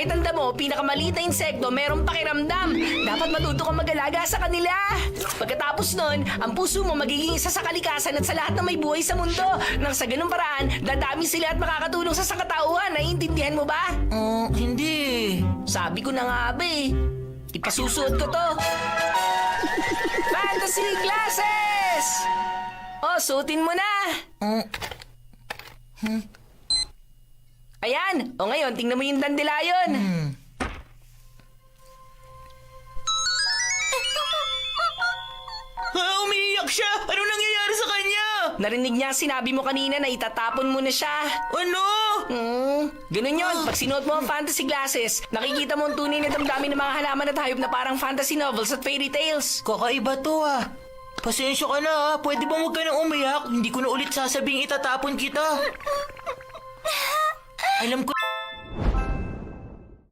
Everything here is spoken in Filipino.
Kahit ang damo, pinakamaliit na insekto, merong pakiramdam. Dapat matuto kang mag-alaga sa kanila. Pagkatapos nun, ang puso mo magiging isa sa kalikasan at sa lahat ng may buhay sa mundo. Nang sa ganung paraan, dadami sila at makakatulong sa sangkatauhan. Naiintindihan mo ba? Hindi. Sabi ko na nga ba eh. Ipasusuot ko to. Fantasy glasses! Oh, suotin mo na. Ayan. O ngayon, tingnan mo yung dandelion. Umiiyak siya! Ano nangyayari sa kanya? Narinig niya sinabi mo kanina na itatapon mo na siya. Ano? Ganun yun. Pag sinuot mo ang fantasy glasses, nakikita mo ang tunay na damdamin ng mga halaman at hayop na parang fantasy novels at fairy tales. Kakaiba to ah. Pasensya ka na ah. Pwede ba huwag ka nang umiyak? Hindi ko na ulit sasabing itatapon kita. Alam ko